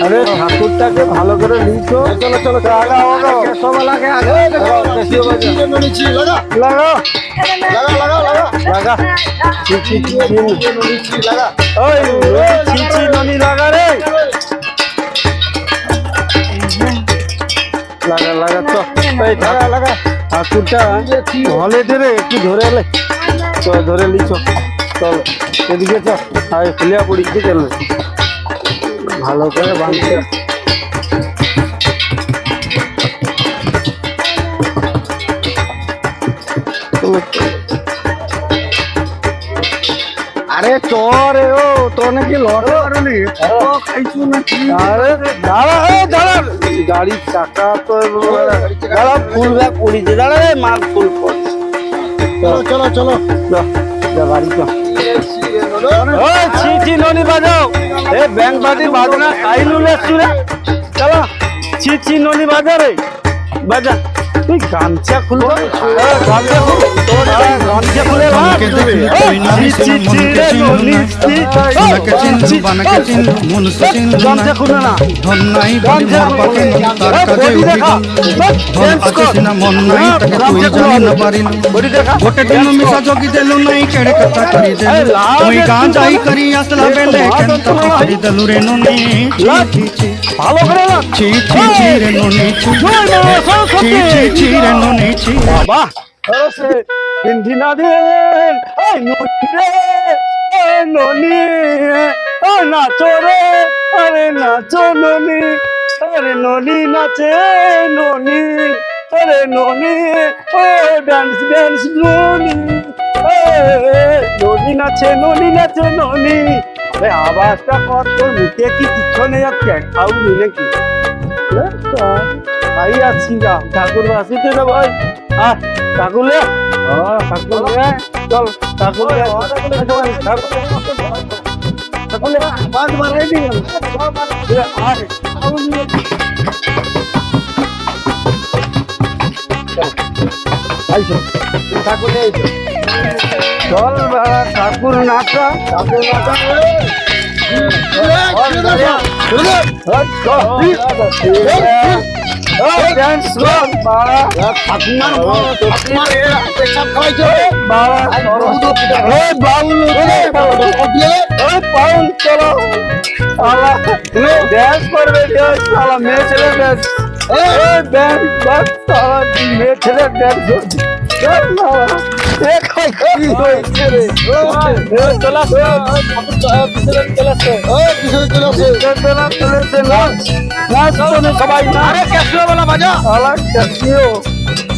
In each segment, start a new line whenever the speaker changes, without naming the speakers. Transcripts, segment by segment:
আরে ঠাকুরটাকে ভালো করে লিখো। চলো চলো লাগাও সব লাগে আগে লাগাও লাগা লাগা ওই চিচি ননি লাগা রে লাগা তো এই লাগা ঠাকুরটা হলে ধরে একটু ধরে এলে তো ধরে লিখো চল এদিকে চল আর খুলিয়া পড়ি কি চল ভালো করে বাঁধতে আরে চরে ও তো নাকি লড়ে আরে খাইছু নাকি আরে দাঁড়া দাঁড়া গাড়ির চাকা তো দাঁড়া ফুল ব্যাগ পড়িছে দাঁড়া রে মাল ফুল পড়ছে চলো চলো যা গাড়ি চল ওই ছি ননি বাজাও এ ব্যাংক বাজি বাজনা কাইলু লেছুরা চলো ছি ননি বাজা রে বাজা তুই গামছা খুলবো গামছা খুলে গামছা খুলে গামছা খুলে না ধন নাই
গোটে দিন মিশা যোগী দেলু নাই কেড়ে কথা করি দেলু তুই গাঁ যাই করি আসলা বেলে কেন্ত করি দেলু রে নুনি
ভালো করে না
ছি রে নুনি ছি রে নুনি ছি
বাবা আরে বিন্ধি না দে এই ননি রে এই ননি ও নাচো রে আরে নাচো ননি আরে ননি নাচে ননি আরে ননি ও ডান্স ননি ননি নাচে ননি আরে আওয়াজটা কর তোর মুখে কি কিছু নেই আর খাও নি নাকি ভাই আছি গা ঠাকুর বাসিতে রে ভাই আহ ঠাকুরে ঠাকুরে চল ঠাকুরে ঠাকুরে বাদ মারাই দি আইছো ঠাকুরে আইছো চল ঠাকুর নাচা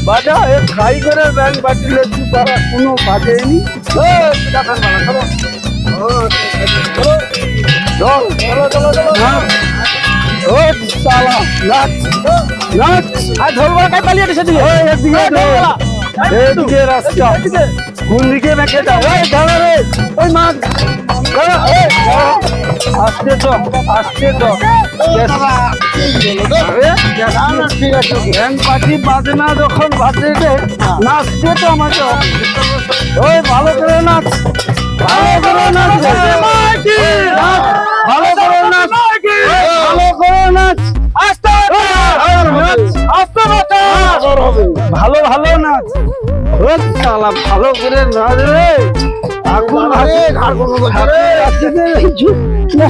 বাজা খাই করে ব্যাংক বাটিলে কোনো বাজেনি রাস্তা কোন দিকে মেখে যাও দাঁড়া রে ওই মাছ আসতে তো ঠিক আছে ব্যাংক পার্টি বাজে না যখন বাজে নাচতে তো আমাকে ওই ভালো করে নাচ ভালো নাচ ভালো করে নাচ রে ঠাকুর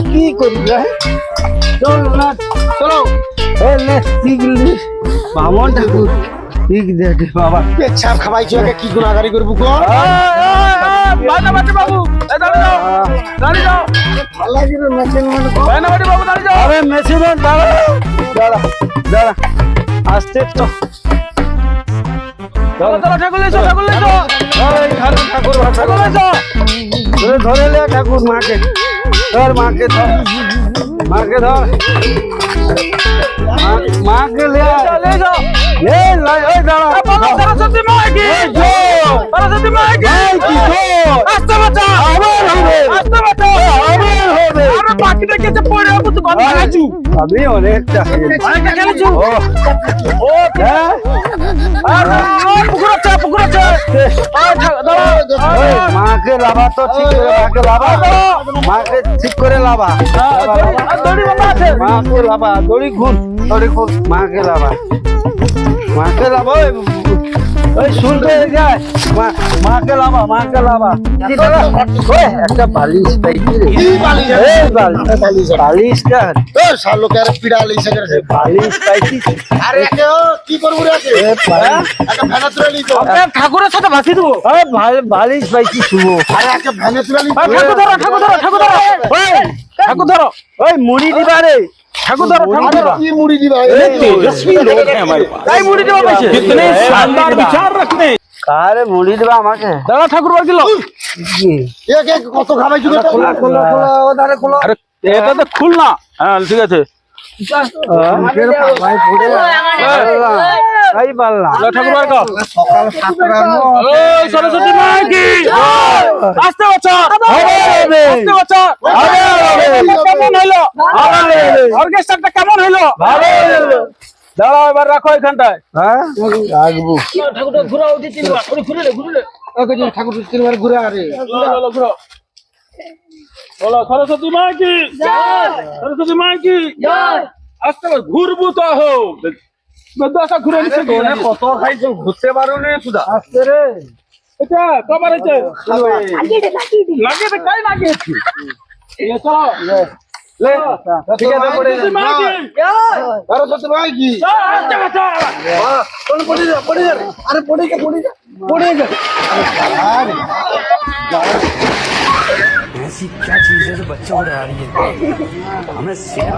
কি করি চল নাচ চলো বামন ঠাকুর ঠিক দে বাবা
পেছাপ খাবাইছো কি গুণাগারি করবো
বাবু আরে মেশিন দাঁড়া আসতে তো ধরে লে ঠাকুর মাকে ধর মাকে লে সরস্বতী আমি অনেকটা খেলেছি পুকুর আছে মাকে লাভা তো ঠিক করে মাকে লাভা মাকে ঠিক করে লাভা মাকে লাভা দড়ি ঘুর মাকে লাভা ওই শুনতে যায় মাকে লাভা একটা বালিশ পাইছি রে বালিশটা
শালোকে আর পিড়া লিছে করে
বালিশ পাইছি
আরে একে কি করব রে একে একটা ভ্যানে তুলে লি তো
ঠাকুরের সাথে ভাসি দেবো বালিশ পাইছি শুভ
আরে একটা ভ্যানে তুলে লি
ঠাকুর ধরো ওই মুড়ি দিবা রে ঠাকুর ধরো
কি মুড়ি দিবা
तेजस्वी लोग हैं हमारे पास
তাই মুড়ি দেবা পাইছে
कितने शानदार विचार रखते हैं
কারে মুড়ি দিবা আমাকে দাদা ঠাকুর বাকিল
একে কত খাবাইছো তো
খোলা ওধারে খোলা
अरे এটা তো খুল না হ্যাঁ ঠিক আছে
তাই পারলাম
ঠাকুর বার কর
সকাল 7টার
ওই সরস্বতী মা কি আস্তে বাচ্চা আস্তে বাচ্চা কেমন হলো অর্কেস্ট্রাটা কেমন হলো
ভালো
দাঁড়াও এবার রাখো এখানটায়
হ্যাঁ রাখবো
ঠাকুরটা ঘুরাও দিতে ঘুরে
ঠাকুর তিনবার ঘুরে আরে
ঘুরো বলো সরস্বতী মা কি সরস্বতী মা কি আস্তে ঘুরবো তো হো দশা ঘুরে নিচ্ছে
কত খাইছো ঘুরতে পারো না সুদা আসতে রে
এটা কবার হচ্ছে লাগিয়ে দে কাই লাগিয়েছি এ চলো
লে ঠিক আছে পড়ে
সরস্বতী মা কি
সরস্বতী ভাই কি
আচ্ছা আচ্ছা
আরে পড়ে যা
ऐसी क्या चीज है जो बच्चा उड़ा रही है हमें शेर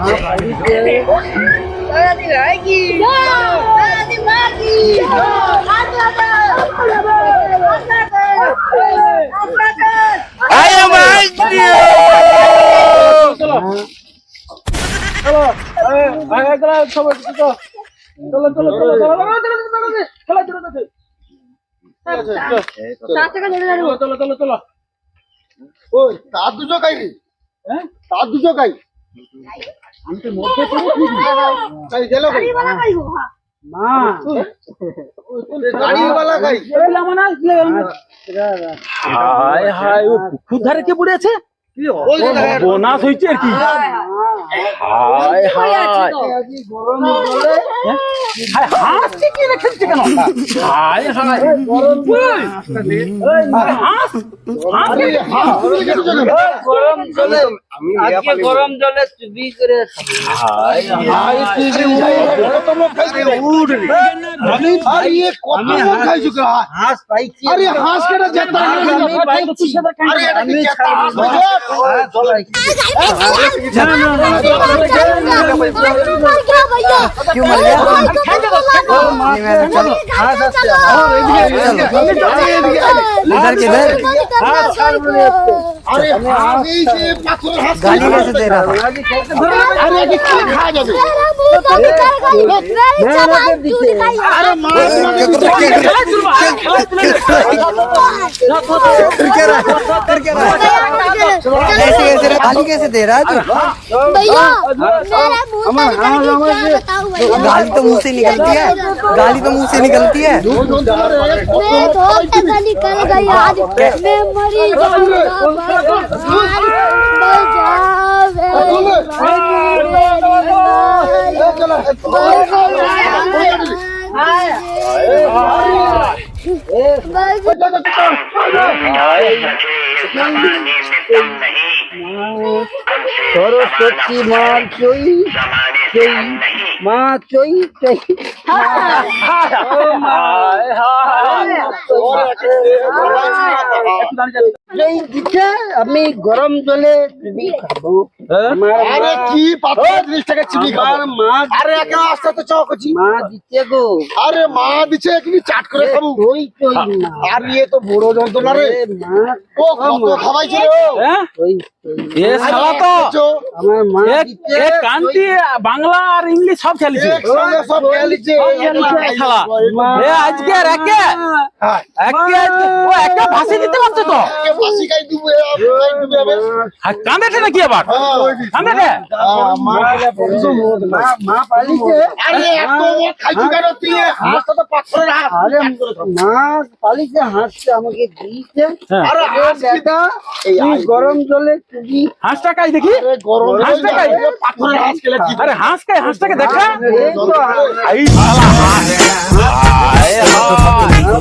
চলো চলো চলো
ওই তার দুজো কাই রে
হ্যাঁ
তার দুজো কাই আমি তো মধ্যে পড়ে কি কাই গেল কাই
মা
গাড়ি वाला কাই
হায় হায় ও পুকুর ধারে কে পড়ে আছে
ওই যে
বোনাস হইছে আর কি হায় হায়
গরম বলে
হায় হাঁস কি রেখেছে কেন হায় হায় হাঁস
আরে হাত তুলে গেল কেন
গরম জলে আজকে গরম জলে চুবি করে
হায় হায়
কত লোক খাইছে উঠ রে আমি ভাই এ কত লোক খাইছো কে
হাঁস পাইছি
আরে হাঁস কেটে যেতে
আমি পাইছি
আরে এটা কি যেতে হাঁস
क्यों मर गया
इधर किधर
अरे हाथ ही से पाथर हाथ
गाली कैसे दे रहा था
अरे ये क्या खा जाबे अरे मार
ऐसे कैसे गाली कैसे दे रहा है
भैया मेरा मुंह से
गाली तो मुंह से निकलती है गाली तो मुंह से निकलती है
मेरे दोस्त से निकल गई आज मैं मरी जाऊंगा
সরস্বতী মার চই চই মা চই চই আমি গরম জলে চুবি খাবো
अरे की पाथर 30 টাকা চিবি
আমার মা
अरे একা আসতে তো চকছি
মা দিতে গো
আরে মা দিছে একনি চাট করে খাবো
চই চই মা
আর ইয়ে তো বড় যন্ত্রণা রে
মা
ও কত খাওয়াইছে রে ও
হ্যাঁ
চই
এ শালা তো
আমার মা
এক কান্তি বাংলা আর ইংলিশ সব খেলিছে
এক সঙ্গে সব খেলিছে
শালা এ আজকে একে ও একে ভাষি দিতে পারছে তো
একে ফাঁসি খাই দিব
কাঁদেছে নাকি আবার কাঁদেছে
মা পালিছে
আরে এত মদ খাইছু কেন তুই হাতটা তো পাথরের হাত
আরে মা পালিছে হাসছে আমাকে দিয়েছে
আরে হাত
বেটা তুই গরম জলে তুই
হাঁস টাকাই দেখি
গরম
হাঁস টাকাই
পাথরের হাত খেলে কি
আরে হাঁসটাকে দেখা
এই তো
এই শালা হাঁস। হায় হায়।